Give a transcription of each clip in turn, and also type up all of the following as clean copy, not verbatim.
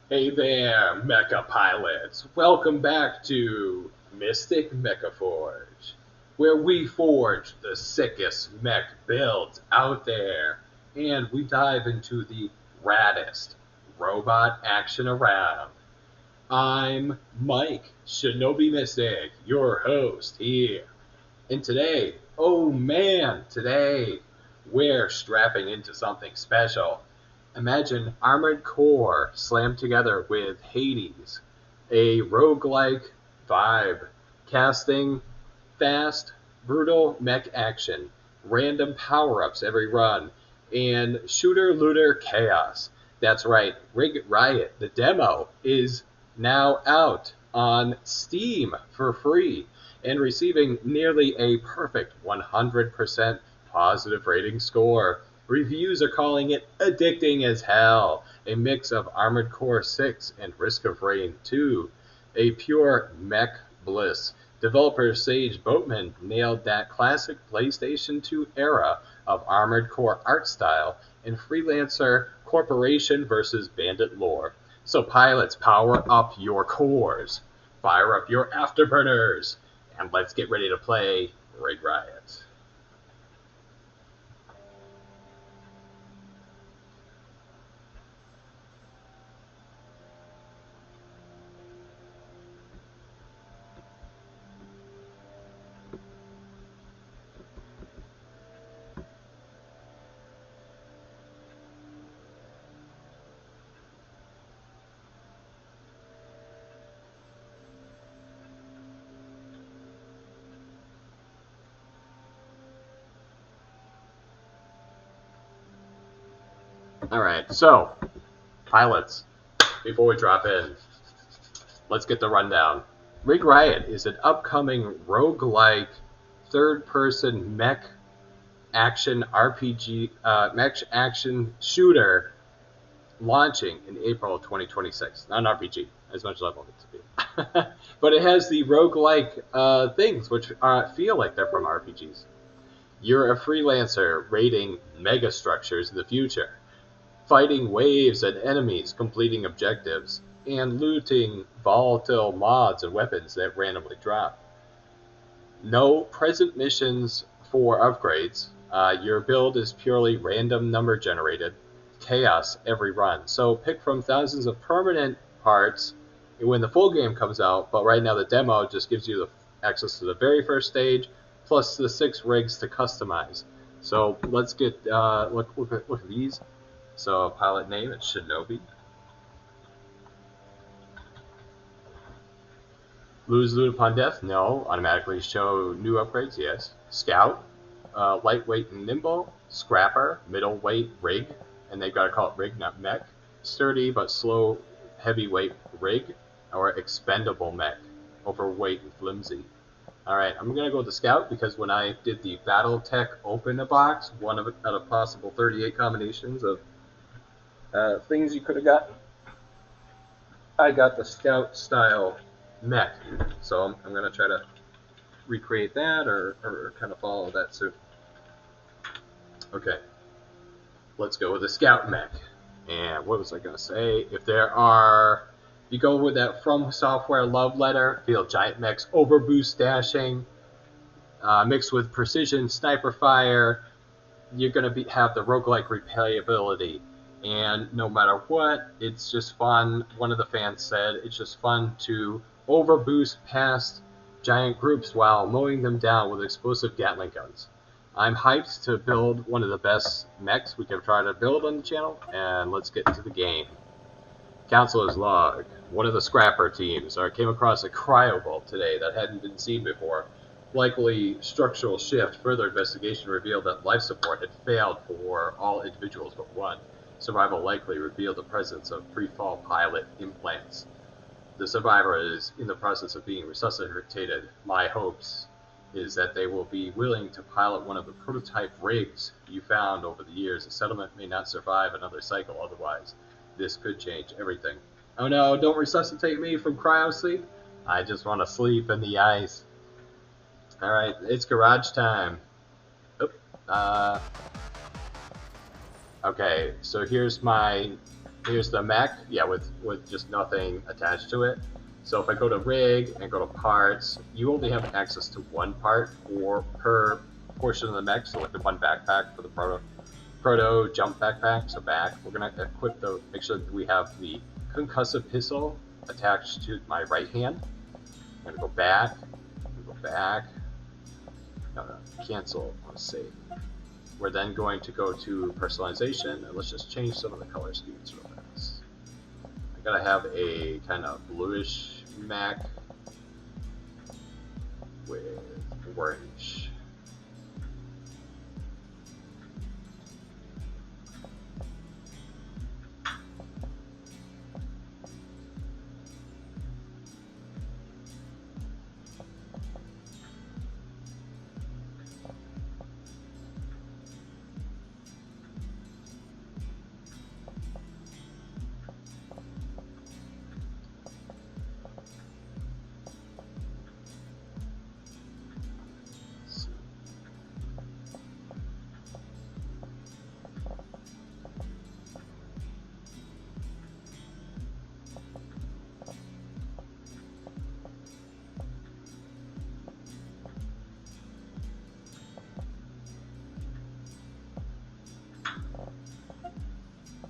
Hey there, mecha pilots. Welcome back to MysticMechaForge, where we forge the sickest mech builds out there, and we dive into the raddest robot action around. I'm Mike, Shinobi Mystic, your host here. And today, oh man, today we're strapping into something special. Imagine Armored Core slammed together with Hades, a roguelike vibe, casting fast, brutal mech action, random power ups every run, and shooter looter chaos. That's right, Riot, the demo, is now out on Steam for free and receiving nearly a perfect 100% positive rating score. Reviews are calling it addicting as hell, a mix of Armored Core 6 and Risk of Rain 2, a pure mech bliss. Developer Sage Boatman nailed that classic PlayStation 2 era of Armored Core art style and freelancer corporation versus bandit lore. So pilots, power up your cores, fire up your afterburners, and let's get ready to play Rig Riot. Alright, so, pilots, before we drop in, let's get the rundown. Rig Riot is an upcoming roguelike third-person mech action RPG, mech action shooter launching in April 2026. Not an RPG, as much as I want it to be. But it has the roguelike things, which feel like they're from RPGs. You're a freelancer raiding megastructures in the future, fighting waves and enemies, completing objectives, and looting volatile mods and weapons that randomly drop. No present missions for upgrades. Your build is purely random number generated, chaos every run. So pick from thousands of permanent parts when the full game comes out, but right now the demo just gives you the access to the very first stage plus the 6 rigs to customize. So let's get look at these. So pilot name, it's Shinobi. Lose loot upon death? No. Automatically show new upgrades? Yes. Scout, lightweight and nimble. Scrapper, middleweight rig, and they've got to call it rig, not mech. Sturdy but slow, heavyweight rig, or expendable mech, overweight and flimsy. Alright, I'm going to go with the Scout because when I did the Battletech open a box, one of it out of possible 38 combinations of things you could have gotten, I got the Scout style mech. So I'm going to try to recreate that or kind of follow that suit. Okay, let's go with the Scout mech. And what was I going to say? You go with that From Software love letter, feel giant mechs overboost dashing, mixed with precision sniper fire, you're going to have the roguelike replayability. And no matter what, it's just fun. One of the fans said it's just fun to overboost past giant groups while mowing them down with explosive Gatling guns. I'm hyped to build one of the best mechs we can try to build on the channel, and let's get into the game. Counselor's log. One of the scrapper teams came across a cryovault today that hadn't been seen before. Likely structural shift. Further investigation revealed that life support had failed for all individuals but one. Survival likely revealed the presence of pre-fall pilot implants. The survivor is in the process of being resuscitated. My hopes is that they will be willing to pilot one of the prototype rigs you found over the years. The settlement may not survive another cycle otherwise. This could change everything. Oh no, don't resuscitate me from cryo sleep. I just want to sleep in the ice. Alright, it's garage time. Oop. Okay, so here's my here's the mech, yeah, with just nothing attached to it. So if I go to rig and go to parts, you only have access to one part per portion of the mech. So like the one backpack for the proto jump backpack. So back, we're gonna equip make sure that we have the concussive pistol attached to my right hand. I'm gonna go back, no, cancel, let's save. We're then going to go to personalization, and let's just change some of the color schemes real fast. I gotta have a kind of bluish mech with orange.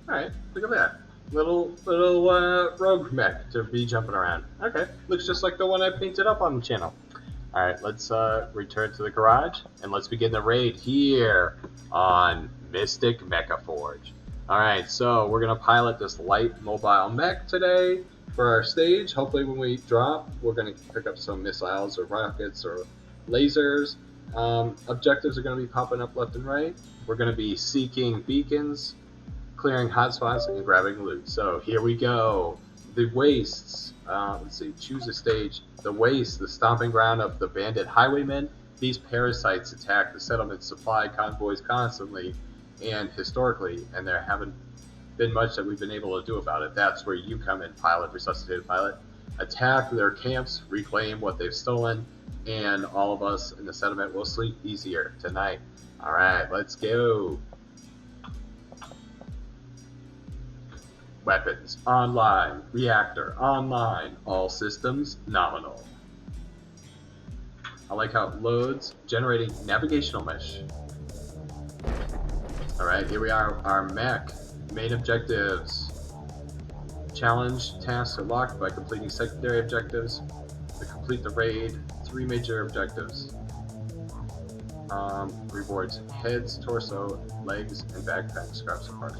Alright, look at that. Little rogue mech to be jumping around. Okay, looks just like the one I painted up on the channel. Alright, let's return to the garage, and let's begin the raid here on MysticMechaForge. Alright, so we're going to pilot this light mobile mech today for our stage. Hopefully when we drop, we're going to pick up some missiles or rockets or lasers. Objectives are going to be popping up left and right. We're going to be seeking beacons, clearing hotspots, and grabbing loot. So here we go. The wastes. Let's see. Choose a stage. The wastes, the stomping ground of the bandit highwaymen. These parasites attack the settlement supply convoys constantly and historically, and there haven't been much that we've been able to do about it. That's where you come in, pilot, resuscitated pilot. Attack their camps, reclaim what they've stolen, and all of us in the settlement will sleep easier tonight. Alright, let's go. Weapons online, reactor online, all systems nominal. I like how it loads, generating navigational mesh. Alright, here we are, our mech. Main objectives. Challenge tasks are locked by completing secondary objectives. To complete the raid, 3 major objectives. Rewards heads, torso, legs, and backpack scraps and parts.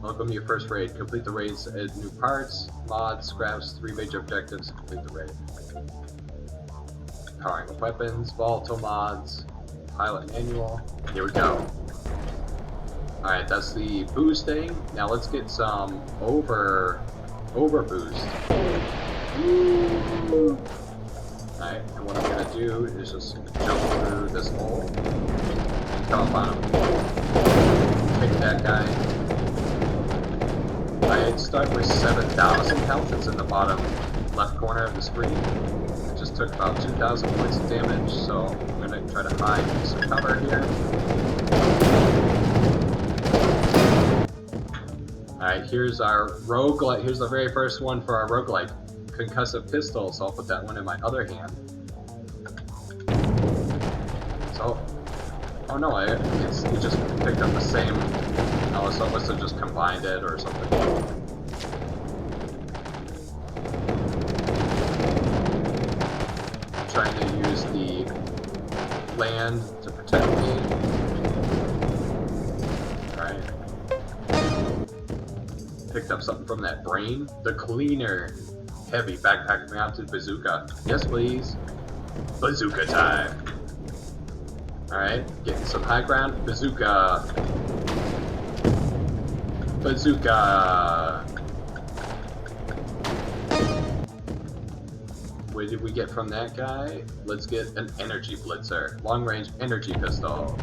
Welcome to your first raid. Complete the raids, add new parts, mods, scraps, 3 major objectives, complete the raid. Powering weapons, volatile mods, pilot manual. Here we go. Alright, that's the boosting. Now let's get some over boost. Alright, and what I'm gonna do is just jump through this hole and come up on him. Kick that guy. I start with 7,000 health. It's in the bottom left corner of the screen. It just took about 2,000 points of damage, so I'm going to try to hide some cover here. Alright, here's our roguelike. Here's the very first one for our roguelike. Concussive pistol, so I'll put that one in my other hand. So, oh no, we just picked up the same. Oh, so I must have just combined it or something. I'm trying to use the land to protect me. Alright. Picked up something from that brain. The cleaner. Heavy backpack mounted bazooka. Yes, please. Bazooka time. Alright, getting some high ground. Bazooka. Bazooka! What did we get from that guy? Let's get an energy blitzer. Long range energy pistol.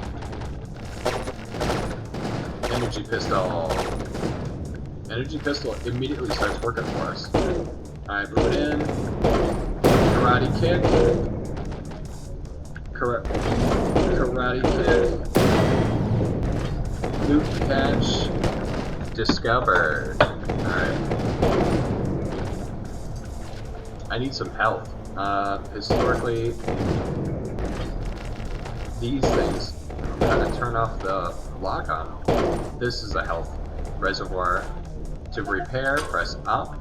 Energy pistol. Energy pistol immediately starts working for us. Alright, move it in. Karate kick. Karate kick. Loot catch discovered. Alright. I need some health. Historically, these things, I'm gonna turn off the lock on them. This is a health reservoir. To repair, press up.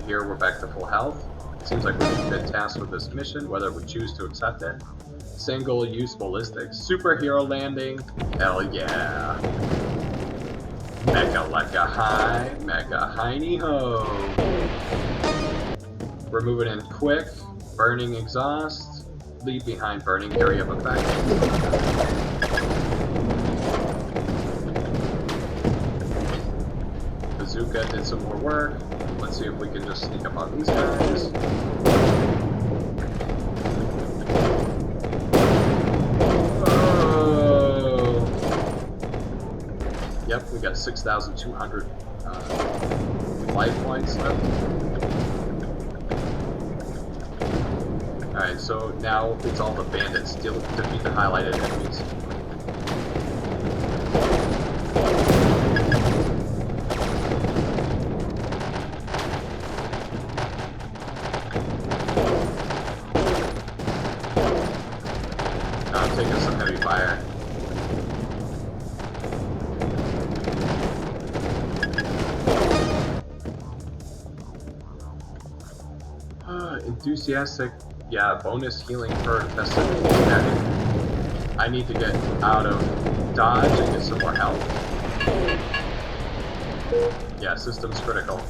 Here we're back to full health. It seems like we've been tasked with this mission, whether we choose to accept it. Single-use ballistics. Superhero landing. Hell yeah. Mecha like a high, mecha hiney ho. We're moving in quick. Burning exhaust. Leave behind burning area of effect. Bazooka did some more work. Let's see if we can just sneak up on these guys. Oh! Yep, we got 6,200 life points left. Alright, so now it's all the bandits. Defeat the highlighted enemies. I'm taking some heavy fire. Enthusiastic. Yeah, bonus healing per infested attack. I need to get out of dodge and get some more health. Yeah, system's critical.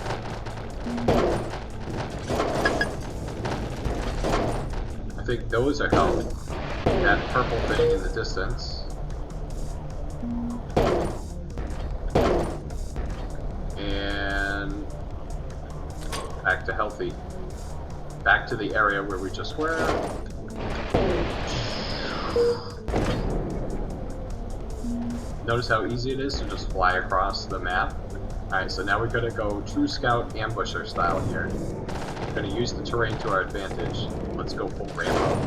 I think those are help. That purple thing in the distance. And back to healthy. Back to the area where we just were. Notice how easy it is to just fly across the map. Alright, so now we're going to go True Scout Ambusher style here. We're going to use the terrain to our advantage. Let's go full Rambo.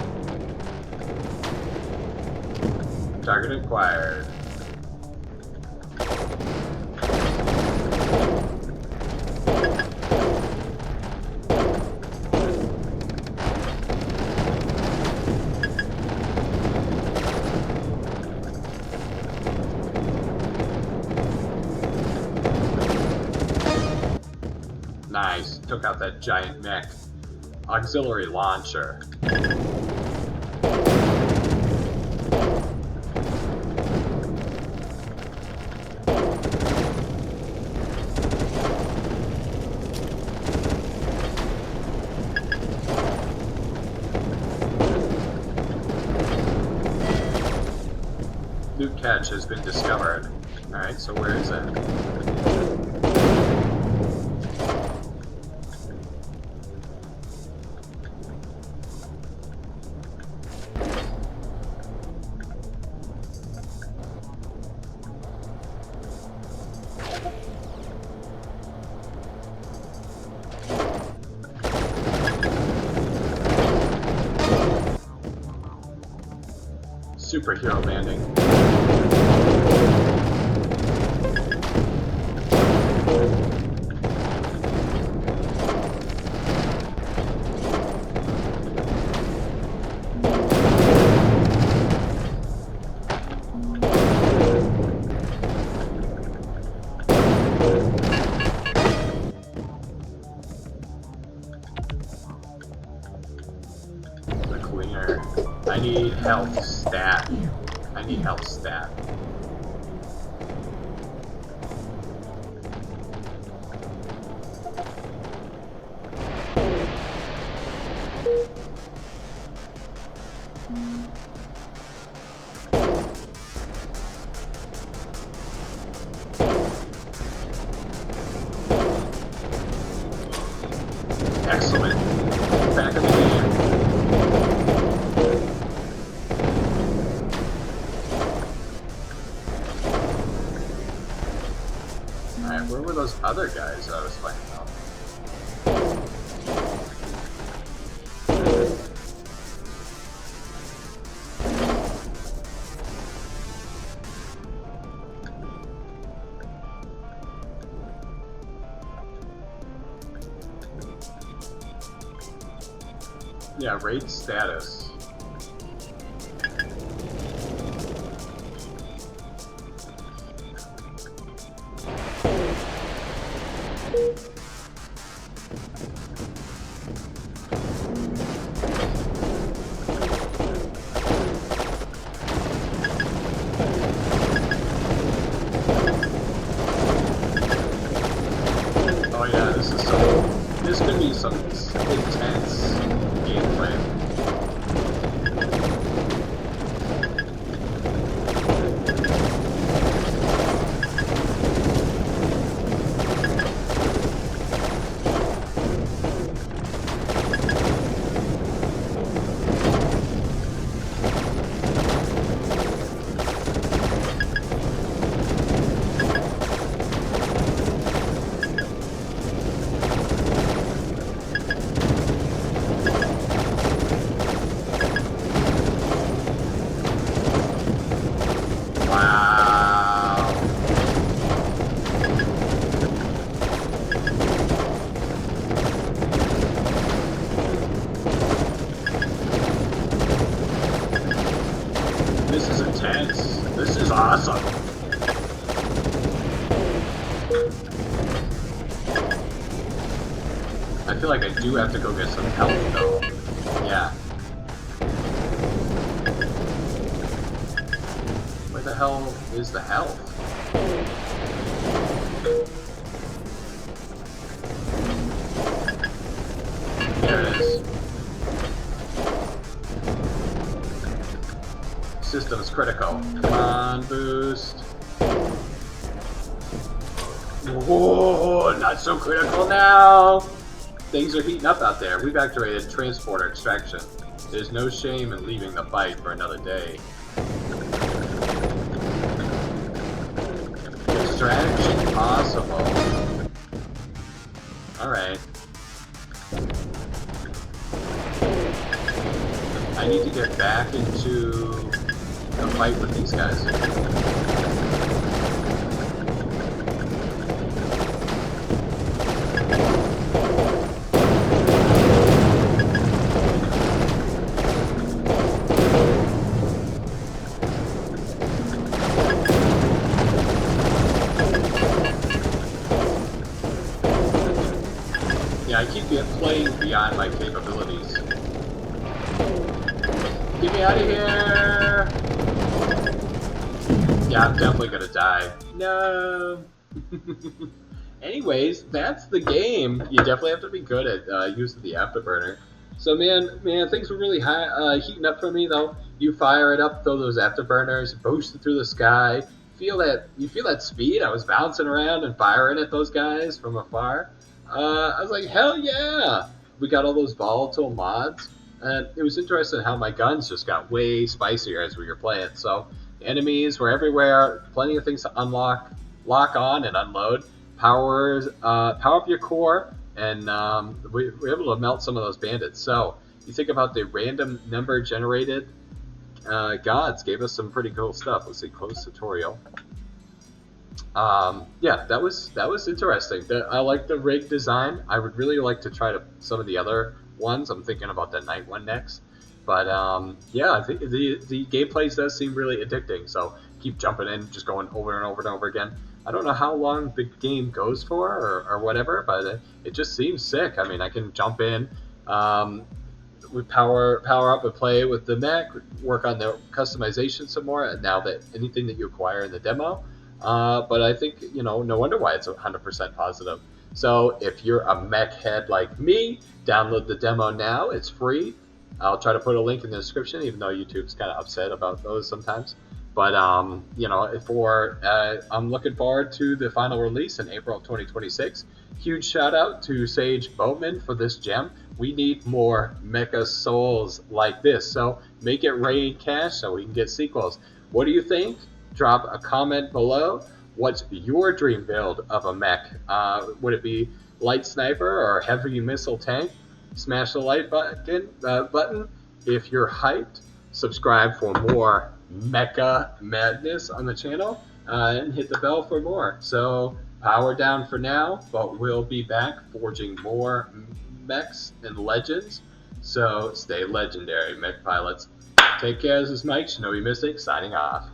Target acquired. Nice. Took out that giant mech. Auxiliary launcher. Loot catch has been discovered. Alright, so where is it? Superhero landing. The cleaner. I need health stat. I need health stat. Excellent. Back in the game. Alright, where were those other guys that I was fighting out? Yeah, raid status. Oh yeah, this could be some intense gameplay. This is intense. This is awesome. I feel like I do have to go get some help though. Yeah. Where the hell is the health? There it is. System's critical. Come on, boost. Whoa, not so critical now. Things are heating up out there. We've activated transporter extraction. There's no shame in leaving the fight for another day. Extraction possible. Alright. I need to get back into the fight with these guys. Yeah, I keep playing beyond my capabilities. Get me out of here! Yeah, I'm definitely gonna die. No! Anyways, that's the game. You definitely have to be good at using the afterburner. So man, things were really heating up for me though. You fire it up, throw those afterburners, boost it through the sky. You feel that speed? I was bouncing around and firing at those guys from afar. I was like, hell yeah! We got all those volatile mods, and it was interesting how my guns just got way spicier as we were playing. So enemies were everywhere, plenty of things to unlock, lock on and unload. Power up your core, and we were able to melt some of those bandits. So you think about the random number generated gods gave us some pretty cool stuff. Let's see, close tutorial. Yeah, that was interesting. I like the rig design. I would really like to try some of the other ones. I'm thinking about the night one next. But yeah, I think the gameplay does seem really addicting. So keep jumping in, just going over and over and over again. I don't know how long the game goes for or whatever, but it just seems sick. I mean, I can jump in, we power up and play with the mech, work on the customization some more. And now that anything that you acquire in the demo. But I think, no wonder why it's 100% positive. So if you're a mech head like me, download the demo now. It's free. I'll try to put a link in the description, even though YouTube's kind of upset about those sometimes. But, I'm looking forward to the final release in April of 2026. Huge shout out to Sage Boatman for this gem. We need more mecha souls like this. So make it rain cash so we can get sequels. What do you think? Drop a comment below. What's your dream build of a mech? Would it be light sniper or heavy missile tank? Smash the like button if you're hyped. Subscribe for more mecha madness on the channel, and hit the bell for more. So power down for now, but we'll be back forging more mechs and legends So stay legendary, mech pilots. Take care. This is Mike, Shinobi Mystic, signing off.